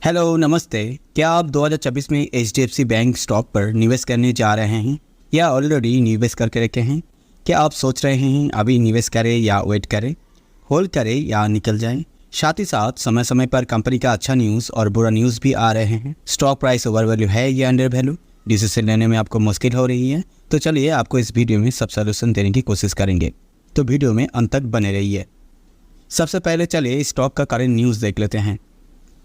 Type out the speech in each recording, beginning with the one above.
Hello नमस्ते। क्या आप 2024 में HDFC बैंक स्टॉक पर निवेश करने जा रहे हैं या ऑलरेडी निवेश करके रखे हैं? क्या आप सोच रहे हैं अभी निवेश करें या वेट करें, होल्ड करें या निकल जाएं? साथ ही साथ समय समय पर कंपनी का अच्छा न्यूज़ और बुरा न्यूज़ भी आ रहे हैं। स्टॉक प्राइस ओवर वैल्यू है या अंडर वैल्यू, डिसीजन लेने में आपको मुश्किल हो रही है? तो चलिए आपको इस वीडियो में सब सॉल्यूशन देने की कोशिश करेंगे, तो वीडियो में अंत तक बने रहिए। सबसे पहले चलिए स्टॉक का करंट न्यूज़ देख लेते हैं,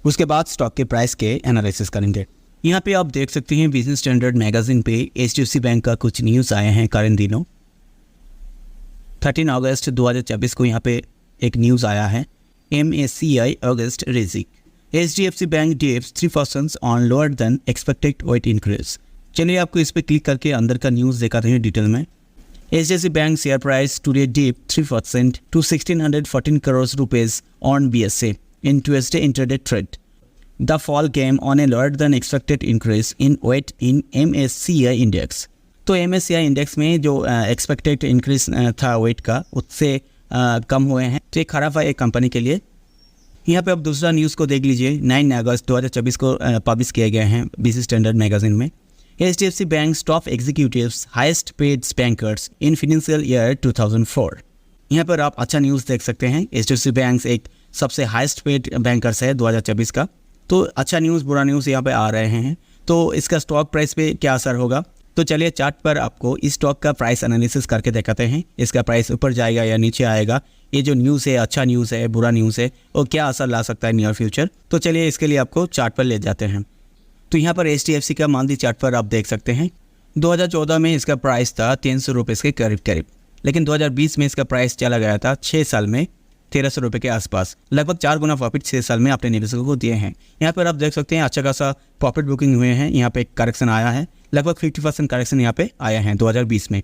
उसके बाद स्टॉक के प्राइस के एनालिसिस करेंगे। यहाँ पे आप देख सकते हैं बिजनेस स्टैंडर्ड मैगजीन पे HDFC बैंक का कुछ न्यूज़ आए हैं करंट दिनों। 13 अगस्त 2024 को यहाँ पे एक न्यूज़ आया है, MSCI August rejig HDFC bank dips 3% on lower than expected weight increase. चलिए आपको इस पर क्लिक करके अंदर का न्यूज़ दिखाते हैं डिटेल में। HDFC bank share price today dip 3% to 1614 crores rupees on BSE in Tuesday intraday trade. The fall came on a lower than expected increase in weight in MSCI index. तो MSCI index में जो expected increase था wait का, उससे कम हुए हैं, तो ये खराब है एक कंपनी के लिए। यहाँ पे आप दूसरा न्यूज़ को देख लीजिए। 9 अगस्त 2024 को पब्लिश किए गए हैं बिजनेस स्टैंडर्ड मैगजीन में। HDFC bank top executives highest paid bankers in financial year 2004। यहाँ पर आप अच्छा न्यूज़ देख सकते हैं। HDFC बैंक एक सबसे हाईएस्ट पेड बैंकर्स है 2024 का। तो अच्छा न्यूज़ बुरा न्यूज़ यहाँ पे आ रहे हैं, तो इसका स्टॉक प्राइस पे क्या असर होगा? तो चलिए चार्ट पर आपको इस स्टॉक का प्राइस एनालिसिस करके दिखाते हैं। इसका प्राइस ऊपर जाएगा या नीचे आएगा, ये जो न्यूज़ है अच्छा न्यूज़ है बुरा न्यूज़ है, वो क्या असर ला सकता है नियर फ्यूचर। तो चलिए इसके लिए आपको चार्ट पर ले जाते हैं। तो यहाँ पर HDFC का मंथली चार्ट पर आप देख सकते हैं 2014 में इसका प्राइस था 300 रुपये के करीब, लेकिन 2020 में इसका प्राइस चला गया था 6 साल में 1300 रुपये के आसपास। लगभग 4 गुना प्रॉफिट 6 साल में अपने निवेशकों को दिए हैं। यहाँ पर आप देख सकते हैं अच्छा खासा प्रॉफिट बुकिंग हुए हैं। यहाँ पे करेक्शन आया है, लगभग 50% करेक्शन यहाँ पे आया है 2020 में।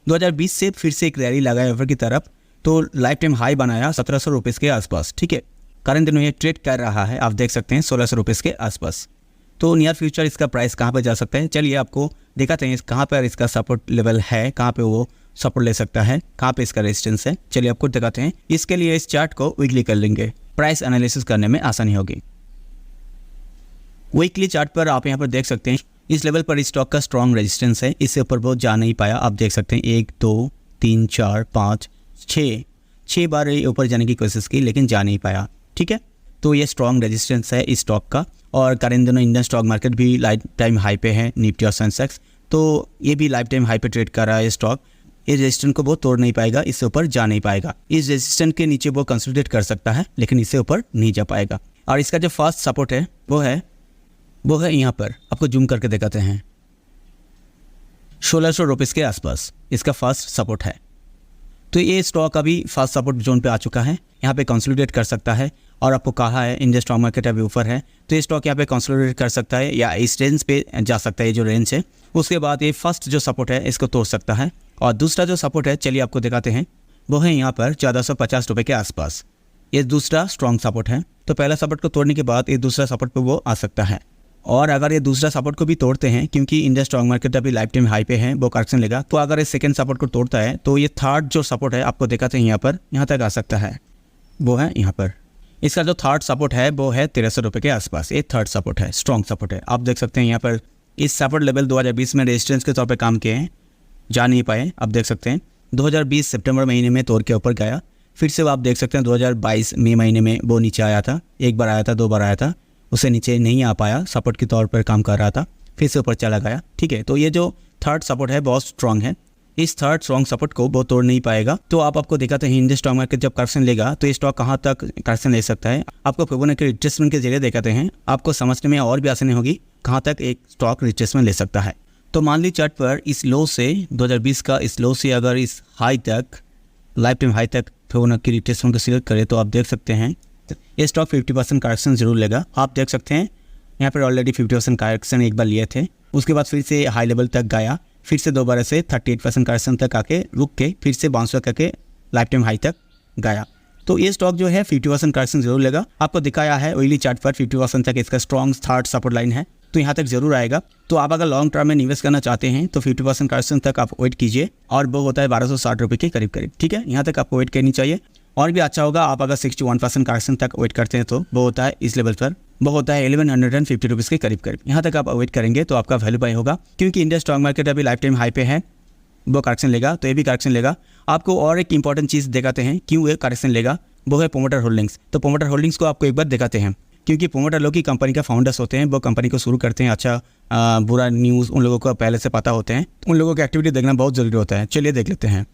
2020 से फिर से एक रैली लगाया ऊपर की तरफ, तो लाइफ टाइम हाई बनाया 1700 रुपये के आसपास। ठीक है, करंट दिनों ये ट्रेड कर रहा है, आप देख सकते हैं 1600 रुपये के आसपास। तो नियर फ्यूचर इसका प्राइस कहाँ पर जा सकता है, चलिए आपको दिखाते हैं कहाँ पर इसका सपोर्ट लेवल है, कहाँ पे वो सपोर्ट ले सकता है, कहाँ पे इसका रेजिस्टेंस है। चलिए आपको दिखाते हैं। इसके लिए इस चार्ट को वीकली कर लेंगे, प्राइस एनालिसिस करने में आसानी होगी। वीकली चार्ट पर आप यहाँ पर देख सकते हैं इस लेवल पर स्टॉक का स्ट्रॉन्ग रेजिस्टेंस है, इससे ऊपर बहुत जा नहीं पाया। आप देख सकते हैं 1 2 3 4 5 6 बार ऊपर जाने की कोशिश की, लेकिन जा नहीं पाया। ठीक है, तो ये स्ट्रॉन्ग रेजिस्टेंस है इस स्टॉक का। और करंट दिनों इंडियन स्टॉक मार्केट भी लाइफ टाइम हाई पे है, निफ्टी और सेंसेक्स, तो ये भी लाइफ टाइम हाई पे ट्रेड कर रहा है स्टॉक। इस रेजिस्टेंस को वो तोड़ नहीं पाएगा, इससे ऊपर जा नहीं पाएगा। इस रेजिस्टेंस के नीचे वो कंसोलिडेट कर सकता है, लेकिन इससे ऊपर नहीं जा पाएगा। और इसका जो फर्स्ट सपोर्ट है वो है यहाँ पर, आपको जूम करके दिखाते हैं 1600 रुपये के आसपास इसका फर्स्ट सपोर्ट है। तो ये स्टॉक अभी फर्स्ट सपोर्ट जोन पे आ चुका है, यहाँ पे कंसोलिडेट कर सकता है। और आपको कहा है इंडियन स्टॉक मार्केट अभी ऊपर है, तो ये स्टॉक यहाँ पे कंसोलिडेट कर सकता है या इस रेंज पे जा सकता है, जो रेंज है। उसके बाद ये फर्स्ट जो सपोर्ट है इसको तोड़ सकता है। और दूसरा जो सपोर्ट है, चलिए आपको दिखाते हैं, वो है यहाँ पर 1450 रुपये के आसपास। ये दूसरा स्ट्रॉन्ग सपोर्ट है। तो पहला सपोर्ट को तोड़ने के बाद ये दूसरा सपोर्ट पे वो आ सकता है। और अगर ये दूसरा सपोर्ट को भी तोड़ते हैं, क्योंकि इंडियन स्टॉक मार्केट अभी लाइफ टाइम हाई पे है, वो करेक्शन लेगा, तो अगर ये सेकंड सपोर्ट को तोड़ता है तो ये थर्ड जो सपोर्ट है आपको दिखाते हैं यहाँ पर, यहाँ तक आ सकता है, वो है यहाँ पर। इसका जो थर्ड सपोर्ट है वो है 1300 रुपये के आसपास। ये थर्ड सपोर्ट है, स्ट्रॉन्ग सपोर्ट है। आप देख सकते हैं यहाँ पर इस सपोर्ट लेवल 2020 में रेजिस्टेंस के तौर पर काम किए हैं, जा नहीं पाए। आप देख सकते हैं 2020 सितंबर महीने में तोड़ के ऊपर गया, फिर से आप देख सकते हैं 2022 मई महीने में वो नीचे आया था, एक बार आया था, 2 बार आया था, उससे नीचे नहीं आ पाया, सपोर्ट के तौर पर काम कर रहा था, फिर से ऊपर चला गया। ठीक है, तो ये जो थर्ड सपोर्ट है बहुत स्ट्रॉन्ग है। इस थर्ड स्ट्रॉन्ग सपोर्ट को वो तोड़ नहीं पाएगा। तो आपको दिखाते हैं इंडियन स्टॉक मार्केट जब करेक्शन लेगा तो ये स्टॉक कहाँ तक करेक्शन ले सकता है। आपको फिबोनाची रिट्रेसमेंट के जरिए दिखाते हैं, आपको समझने में और भी आसानी होगी कहाँ तक एक स्टॉक रिट्रेसमेंट ले सकता है। तो मंथली चार्ट पर इस लो से 2020 का इस लो से अगर इस हाई तक, लाइफ टाइम हाई तक फिबोनाची रिट्रेसमेंट को सिलेक्ट करें, तो आप देख सकते हैं ये स्टॉक 50% करेक्शन जरूर लेगा। आप देख सकते हैं यहाँ पर ऑलरेडी 50% करेक्शन एक बार लिए थे, उसके बाद फिर से हाई लेवल तक गया, फिर से दोबारा से 38% करेक्शन तक आके रुक के फिर से बाउंस करके लाइफ टाइम हाई तक गया। तो ये स्टॉक जो है 50% करेक्शन जरूर लेगा। आपको दिखाया है वीकली चार्ट पर 50% तक इसका स्ट्रॉन्ग थर्ड सपोर्ट लाइन है, तो यहाँ तक जरूर आएगा। तो आप अगर लॉन्ग टर्म में निवेश करना चाहते हैं तो 50% करेक्शन तक आप वेट कीजिए, और वो होता है 1260 रुपये के करीब। ठीक है, यहाँ तक आपको वेट करनी चाहिए। और भी अच्छा होगा आप अगर 61% करेक्शन तक वेट करते हैं तो वो होता है इस लेवल पर, वो होता है 1150 रुपीज़ के करीब करीब। यहाँ तक आप वेट करेंगे तो आपका वैल्यू बाय होगा, क्योंकि इंडिया स्टॉक मार्केट अभी लाइफ टाइम हाई पे है, वो करेक्शन लेगा तो ये भी करेक्शन लेगा। आपको और एक इंपॉर्टेंट चीज़ दिखाते हैं क्यों ये करेक्शन लेगा, वो है प्रोमोटर होल्डिंग्स। तो प्रोमोटर होल्डिंग्स को आपको एक बार दिखाते हैं, क्योंकि प्रोमोटर लोग की कंपनी का फाउंडर्स होते हैं, वो कंपनी को शुरू करते हैं। अच्छा बुरा न्यूज़ उन लोगों को पहले से पता होते हैं, उन लोगों की एक्टिविटी देखना बहुत ज़रूरी होता है। चलिए देख लेते हैं।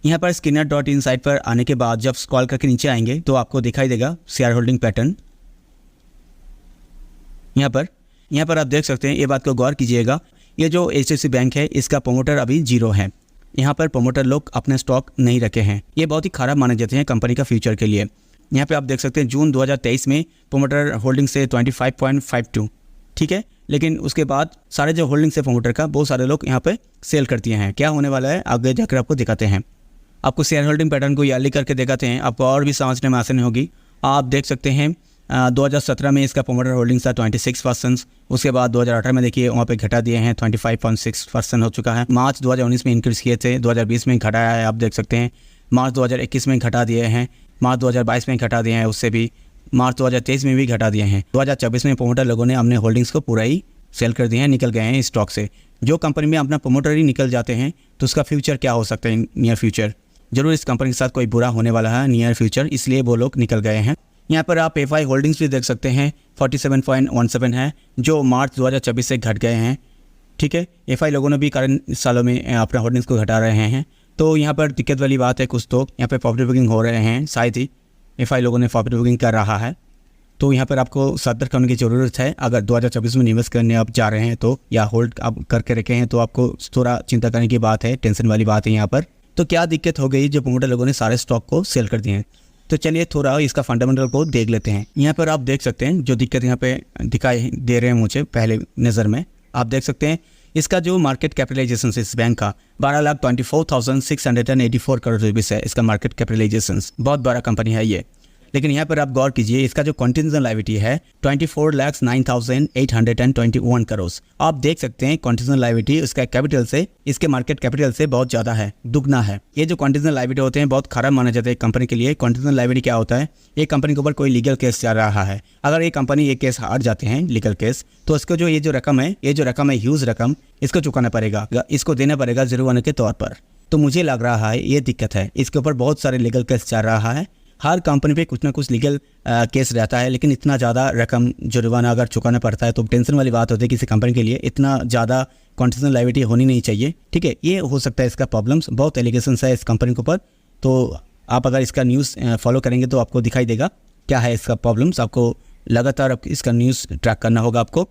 यहाँ पर Skinner.in साइट पर आने के बाद जब स्क्रॉल करके नीचे आएंगे तो आपको दिखाई देगा शेयर होल्डिंग पैटर्न। यहाँ पर आप देख सकते हैं, ये बात को गौर कीजिएगा, ये जो HDFC बैंक है इसका प्रोमोटर अभी 0 है। यहाँ पर प्रोमोटर लोग अपने स्टॉक नहीं रखे हैं, ये बहुत ही खराब माने जाते हैं कंपनी का फ्यूचर के लिए। यहाँ पे आप देख सकते हैं जून 2023 में प्रोमोटर होल्डिंग से 25.52, ठीक है, लेकिन उसके बाद सारे जो होल्डिंग से प्रोमोटर का बहुत सारे लोग यहाँ पे सेल कर दिए हैं। क्या होने वाला है आगे जाकर आपको दिखाते हैं। आपको शेयर होल्डिंग पैटर्न को याली करके दिखाते हैं, आपको और भी समझने में आसानी होगी। आप देख सकते हैं 2017 में इसका प्रोमोटर होल्डिंग था 26%, उसके बाद 2018 में देखिए वहाँ पे घटा दिए हैं, 25.6% हो चुका है। मार्च 2019 में इंक्रीज़ किए थे, 2020 में घटाया है, आप देख सकते हैं। मार्च 2021 में घटा दिए हैं, मार्च 2022 में घटा दिए हैं, उससे भी मार्च 2023 में भी घटा दिए हैं। 2024 में प्रोमोटर लोगों ने अपने होल्डिंग्स को पूरा ही सेल कर दिए हैं, निकल गए हैं स्टॉक से। जो कंपनी में अपना प्रोमोटर ही निकल जाते हैं तो उसका फ्यूचर क्या हो सकता है, नियर फ्यूचर जरूर इस कंपनी के साथ कोई बुरा होने वाला है नियर फ्यूचर, इसलिए वो लोग निकल गए हैं। यहाँ पर आप FI होल्डिंग्स भी देख सकते हैं, 47.17 है, जो मार्च 2024 से घट गए हैं, ठीक है। FI लोगों ने भी करंट सालों में अपना होल्डिंग्स को घटा रहे हैं, तो यहाँ पर दिक्कत वाली बात है। कुछ तो यहाँ पर प्रॉफिट बुकिंग हो रहे हैं, शायद ही FI लोगों ने प्रॉफिट बुकिंग कर रहा है, तो यहाँ पर आपको सतर्क करने की ज़रूरत है। अगर 2024 में निवेश करने आप जा रहे हैं तो, या होल्ड आप करके रखे हैं तो आपको थोड़ा चिंता करने की बात है, टेंशन वाली बात है यहाँ पर। तो क्या दिक्कत हो गई जो प्रोमोटर लोगों ने सारे स्टॉक को सेल कर दिए हैं, तो चलिए थोड़ा इसका फंडामेंटल को देख लेते हैं। यहाँ पर आप देख सकते हैं जो दिक्कत यहाँ पे दिखाई दे रहे हैं मुझे पहले नज़र में, आप देख सकते हैं इसका जो मार्केट कैपिटलाइजेशन इस बैंक का 12,24,684 करोड़ रुपीस है। इसका मार्केट कैपिटलाइजेशन बहुत बड़ा कंपनी है ये। लेकिन यहाँ पर आप गौर कीजिए, इसका जो कंटिजेंट लायबिलिटी है 24,09,821 करोड़। आप देख सकते हैं कंटिजेंट लायबिलिटी उसका कैपिटल से, इसके मार्केट कैपिटल से बहुत ज़्यादा है, दुगना है। ये जो कंटिजेंट लायबिलिटी होते हैं बहुत खराब माने जाते हैं कंपनी के लिए। कंटिजेंट लायबिलिटी क्या होता है, ये कंपनी के ऊपर कोई लीगल केस चल रहा है, अगर ये कंपनी ये केस हार जाते हैं लीगल केस, तो इसको जो ये जो रकम है ह्यूज रकम इसको चुकाना पड़ेगा, इसको देना पड़ेगा जुर्माने के तौर पर। तो मुझे लग रहा है ये दिक्कत है, इसके ऊपर बहुत सारे लीगल केस चल रहा है। हर कंपनी पे कुछ ना कुछ लीगल केस रहता है, लेकिन इतना ज़्यादा रकम जुर्माना अगर चुकाना पड़ता है तो टेंशन वाली बात होती है। किसी कंपनी के लिए इतना ज़्यादा कंटिजेंट लायबिलिटी होनी नहीं चाहिए, ठीक है। ये हो सकता है इसका प्रॉब्लम्स, बहुत एलिगेशंस है इस कंपनी के ऊपर। तो आप अगर इसका न्यूज़ फॉलो करेंगे तो आपको दिखाई देगा क्या है इसका प्रॉब्लम्स। आपको लगातार इसका न्यूज़ ट्रैक करना होगा आपको।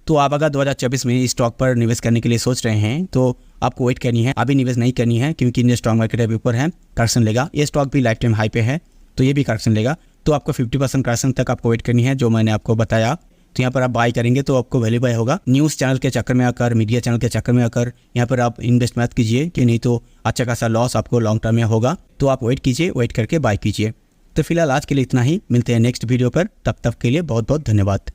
तो आप अगर 2024 में स्टॉक पर निवेश करने के लिए सोच रहे हैं तो आपको वेट करनी है, अभी निवेश नहीं करनी है, क्योंकि इंडियन स्टॉक मार्केट अभी ऊपर है, करेक्शन लेगा। ये स्टॉक भी लाइफ टाइम हाई पे है तो ये भी करेक्शन लेगा। तो आपको 50% करेक्शन तक आपको वेट करनी है, जो मैंने आपको बताया। तो यहाँ पर आप बाय करेंगे तो आपको वैल्यू बाय होगा। न्यूज़ चैनल के चक्कर में आकर, मीडिया चैनल के चक्कर में आकर यहाँ पर आप इन्वेस्ट मत कीजिए, कि नहीं तो अच्छा खासा लॉस आपको लॉन्ग टर्म में होगा। तो आप वेट कीजिए, वेट करके बाय कीजिए। तो फिलहाल आज के लिए इतना ही, मिलते हैं नेक्स्ट वीडियो पर, तब तक के लिए बहुत बहुत धन्यवाद।